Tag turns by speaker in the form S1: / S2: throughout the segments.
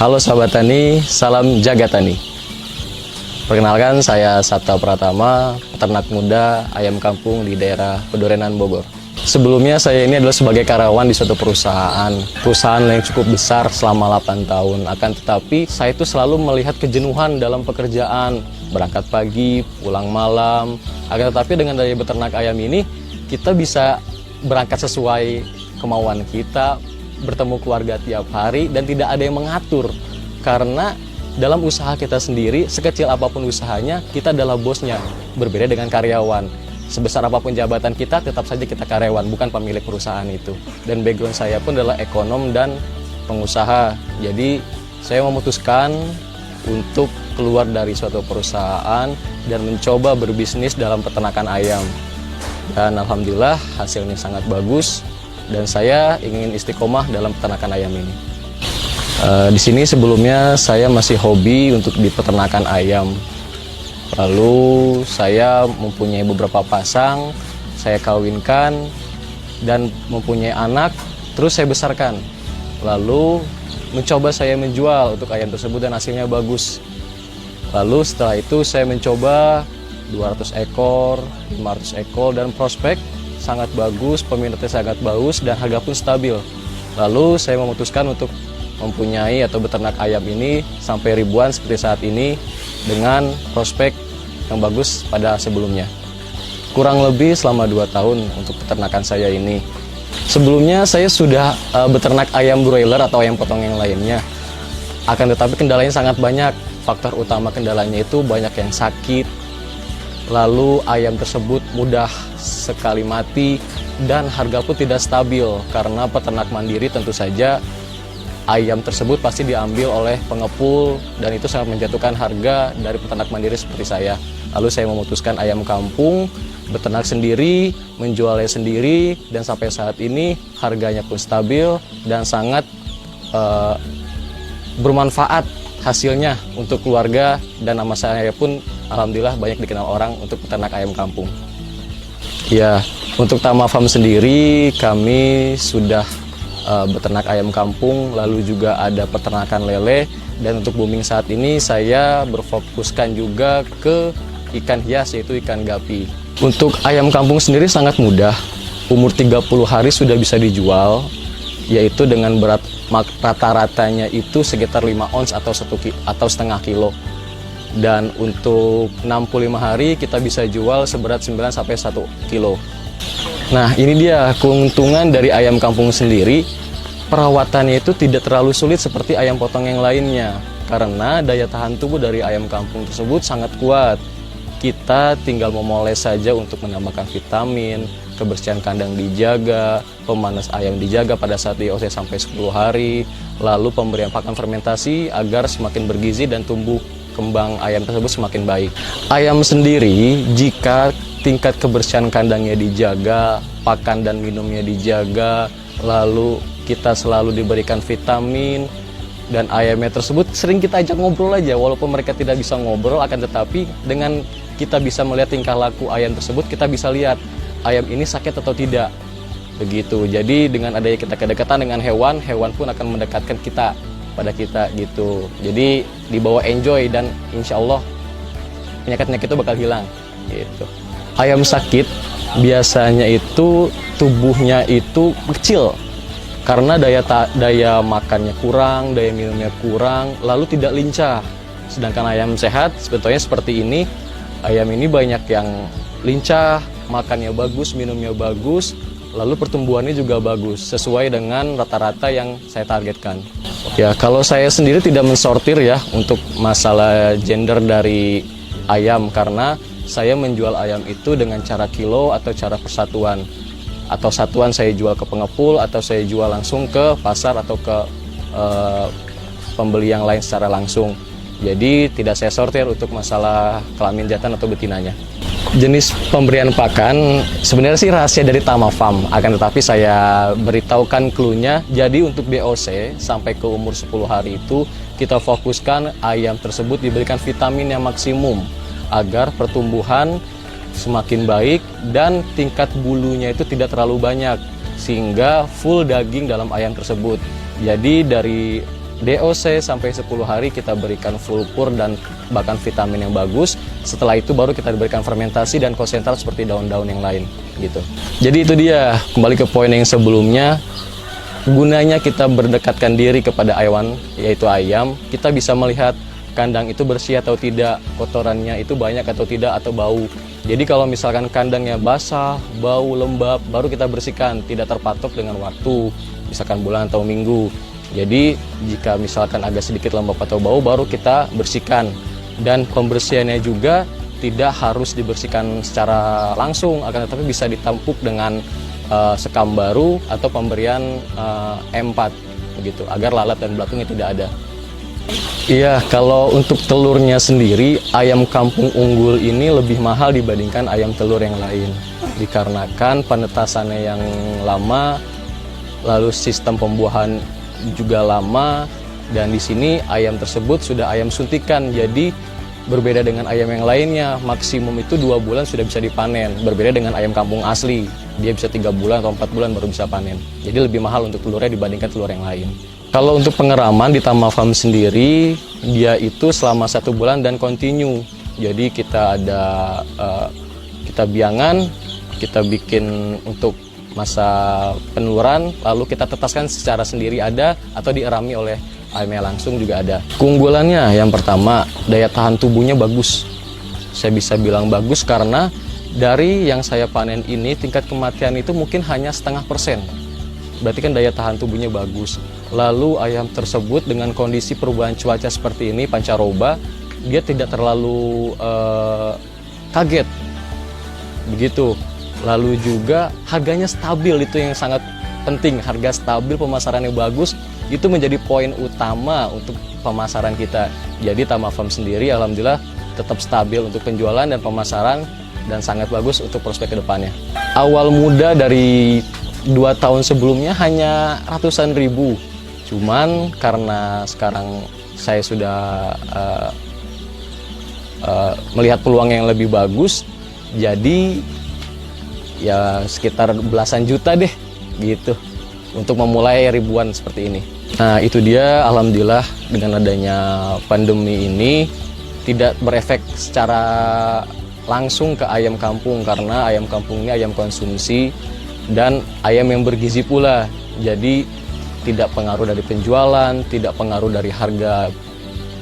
S1: Halo sahabat tani, salam jaga tani. Perkenalkan, saya Sabta Pratama, peternak muda ayam kampung di daerah Pedorenan, Bogor. Sebelumnya saya ini adalah sebagai karyawan di suatu perusahaan yang cukup besar selama 8 tahun. Akan tetapi saya itu selalu melihat kejenuhan dalam pekerjaan, berangkat pagi, pulang malam. Akan tetapi dengan daya beternak ayam ini, kita bisa berangkat sesuai kemauan kita, bertemu keluarga tiap hari, dan tidak ada yang mengatur. Karena dalam usaha kita sendiri, sekecil apapun usahanya, kita adalah bosnya. Berbeda dengan karyawan. Sebesar apapun jabatan kita, tetap saja kita karyawan, bukan pemilik perusahaan itu. Dan background saya pun adalah ekonom dan pengusaha. Jadi saya memutuskan untuk keluar dari suatu perusahaan dan mencoba berbisnis dalam peternakan ayam. Dan alhamdulillah hasilnya sangat bagus. Dan saya ingin istiqomah dalam peternakan ayam ini. Di sini sebelumnya saya masih hobi untuk di peternakan ayam. Lalu saya mempunyai beberapa pasang, saya kawinkan dan mempunyai anak, terus saya besarkan. Lalu mencoba saya menjual untuk ayam tersebut dan hasilnya bagus. Lalu setelah itu saya mencoba 200 ekor, 500 ekor dan prospek sangat bagus, peminatnya sangat bagus, dan harga pun stabil. Lalu saya memutuskan untuk mempunyai atau beternak ayam ini sampai ribuan seperti saat ini dengan prospek yang bagus pada sebelumnya. Kurang lebih selama 2 tahun untuk peternakan saya ini. Sebelumnya saya sudah beternak ayam broiler atau ayam potong yang lainnya. Akan tetapi kendalanya sangat banyak. Faktor utama kendalanya itu banyak yang sakit. Lalu ayam tersebut mudah sekali mati dan harga pun tidak stabil karena peternak mandiri tentu saja ayam tersebut pasti diambil oleh pengepul dan itu sangat menjatuhkan harga dari peternak mandiri seperti saya. Lalu saya memutuskan ayam kampung, beternak sendiri, menjualnya sendiri, dan sampai saat ini harganya pun stabil dan sangat bermanfaat hasilnya untuk keluarga, dan nama saya pun alhamdulillah banyak dikenal orang untuk peternak ayam kampung. Ya, untuk Tama Farm sendiri kami sudah beternak ayam kampung, lalu juga ada peternakan lele, dan untuk booming saat ini saya berfokuskan juga ke ikan hias yaitu ikan gapi. Untuk ayam kampung sendiri sangat mudah, umur 30 hari sudah bisa dijual, yaitu dengan berat rata-ratanya itu sekitar 5 ons atau setengah kilo. Dan untuk 65 hari kita bisa jual seberat 9 sampai 1 kilo. Nah, ini dia keuntungan dari ayam kampung sendiri. Perawatannya itu tidak terlalu sulit seperti ayam potong yang lainnya, karena daya tahan tubuh dari ayam kampung tersebut sangat kuat. Kita tinggal memoles saja untuk menambahkan vitamin, kebersihan kandang dijaga, pemanas ayam dijaga pada saat DOC sampai 10 hari, lalu pemberian pakan fermentasi agar semakin bergizi dan tumbuh kembang ayam tersebut semakin baik. Ayam sendiri jika tingkat kebersihan kandangnya dijaga, pakan dan minumnya dijaga, lalu kita selalu diberikan vitamin, dan ayamnya tersebut sering kita ajak ngobrol aja, walaupun mereka tidak bisa ngobrol, akan tetapi dengan kita bisa melihat tingkah laku ayam tersebut, kita bisa lihat ayam ini sakit atau tidak. Begitu. Jadi dengan adanya kita kedekatan dengan hewan, hewan pun akan mendekatkan kita pada kita gitu. Jadi dibawa enjoy dan insya Allah penyakit-penyakit itu bakal hilang gitu. Ayam sakit biasanya itu tubuhnya itu kecil karena daya makannya kurang, daya minumnya kurang, lalu tidak lincah. Sedangkan ayam sehat sebetulnya seperti ini, ayam ini banyak yang lincah, makannya bagus, minumnya bagus, lalu pertumbuhannya juga bagus, sesuai dengan rata-rata yang saya targetkan. Ya, kalau saya sendiri tidak mensortir ya untuk masalah gender dari ayam, karena saya menjual ayam itu dengan cara kilo atau cara persatuan. Atau satuan saya jual ke pengepul, atau saya jual langsung ke pasar atau ke pembeli yang lain secara langsung. Jadi tidak saya sortir untuk masalah kelamin jantan atau betinanya. Jenis pemberian pakan sebenarnya sih rahasia dari Tama Farm, akan tetapi saya beritahukan clue-nya. Jadi untuk DOC sampai ke umur 10 hari itu kita fokuskan ayam tersebut diberikan vitamin yang maksimum agar pertumbuhan semakin baik dan tingkat bulunya itu tidak terlalu banyak sehingga full daging dalam ayam tersebut. Jadi dari DOC sampai 10 hari kita berikan full pur dan bahkan vitamin yang bagus. Setelah itu baru kita diberikan fermentasi dan konsentrat seperti daun-daun yang lain gitu. Jadi itu dia, kembali ke poin yang sebelumnya, gunanya kita berdekatkan diri kepada hewan, yaitu ayam. Kita bisa melihat kandang itu bersih atau tidak, kotorannya itu banyak atau tidak, atau bau. Jadi kalau misalkan kandangnya basah, bau, lembab, baru kita bersihkan, tidak terpatok dengan waktu, misalkan bulan atau minggu. Jadi jika misalkan agak sedikit lembab atau bau, baru kita bersihkan. Dan pembersihannya juga tidak harus dibersihkan secara langsung, akan tetapi bisa ditampuk dengan sekam baru atau pemberian M4 begitu, agar lalat dan belakangnya tidak ada. Iya, kalau untuk telurnya sendiri, ayam kampung unggul ini lebih mahal dibandingkan ayam telur yang lain. Dikarenakan penetasannya yang lama, lalu sistem pembuahan juga lama, dan di sini ayam tersebut sudah ayam suntikan. Jadi berbeda dengan ayam yang lainnya, maksimum itu 2 bulan sudah bisa dipanen. Berbeda dengan ayam kampung asli, dia bisa 3 bulan atau 4 bulan baru bisa panen. Jadi lebih mahal untuk telurnya dibandingkan telur yang lain. Kalau untuk pengeraman di Tama Farm sendiri, dia itu selama 1 bulan dan kontinu. Jadi kita ada kita biangan, kita bikin untuk masa peneluran, lalu kita tetaskan secara sendiri ada, atau dierami oleh ayamnya langsung juga ada. Keunggulannya yang pertama, daya tahan tubuhnya bagus. Saya bisa bilang bagus karena dari yang saya panen ini tingkat kematian itu mungkin hanya 0,5%. Berarti kan daya tahan tubuhnya bagus. Lalu ayam tersebut dengan kondisi perubahan cuaca seperti ini, pancaroba, dia tidak terlalu kaget. Begitu. Lalu juga harganya stabil, itu yang sangat penting. Harga stabil, pemasarannya bagus, itu menjadi poin utama untuk pemasaran kita. Jadi Tama Farm sendiri alhamdulillah tetap stabil untuk penjualan dan pemasaran, dan sangat bagus untuk prospek kedepannya. Awal muda dari 2 tahun sebelumnya hanya ratusan ribu. Cuman karena sekarang saya sudah melihat peluang yang lebih bagus, jadi ya sekitar belasan juta deh gitu untuk memulai ribuan seperti ini. Nah itu dia, alhamdulillah dengan adanya pandemi ini tidak berefek secara langsung ke ayam kampung, karena ayam kampung ini ayam konsumsi dan ayam yang bergizi pula. Jadi tidak pengaruh dari penjualan, tidak pengaruh dari harga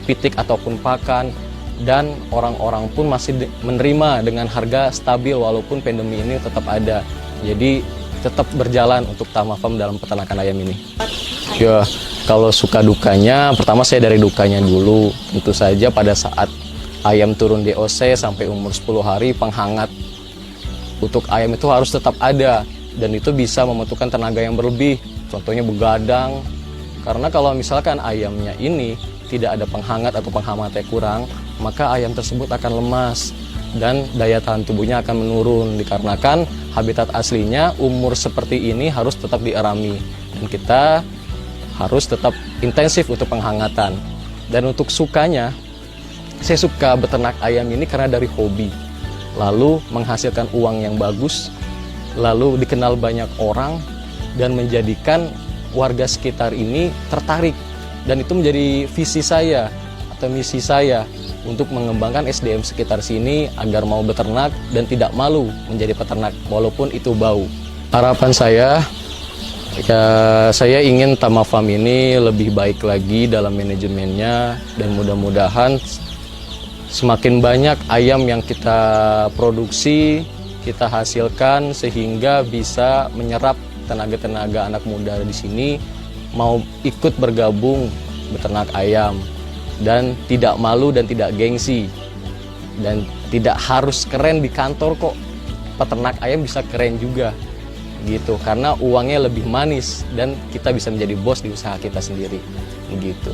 S1: pitik ataupun pakan, dan orang-orang pun masih menerima dengan harga stabil walaupun pandemi ini tetap ada. Jadi tetap berjalan untuk Tama Farm dalam peternakan ayam ini. Ya, kalau suka dukanya, pertama saya dari dukanya dulu. Tentu saja pada saat ayam turun DOC sampai umur 10 hari, penghangat untuk ayam itu harus tetap ada, dan itu bisa membutuhkan tenaga yang berlebih. Contohnya begadang, karena kalau misalkan ayamnya ini tidak ada penghangat atau penghangatnya kurang, maka ayam tersebut akan lemas dan daya tahan tubuhnya akan menurun. Dikarenakan habitat aslinya umur seperti ini harus tetap dierami, dan kita harus tetap intensif untuk penghangatan. Dan untuk sukanya, saya suka beternak ayam ini karena dari hobi, lalu menghasilkan uang yang bagus, lalu dikenal banyak orang, dan menjadikan warga sekitar ini tertarik. Dan itu menjadi visi saya atau misi saya untuk mengembangkan SDM sekitar sini agar mau beternak dan tidak malu menjadi peternak walaupun itu bau. Harapan saya, ya saya ingin Tama Farm ini lebih baik lagi dalam manajemennya, dan mudah-mudahan semakin banyak ayam yang kita produksi, kita hasilkan, sehingga bisa menyerap tenaga-tenaga anak muda di sini mau ikut bergabung beternak ayam, dan tidak malu dan tidak gengsi, dan tidak harus keren di kantor kok. Peternak ayam bisa keren juga gitu, karena uangnya lebih manis dan kita bisa menjadi bos di usaha kita sendiri begitu.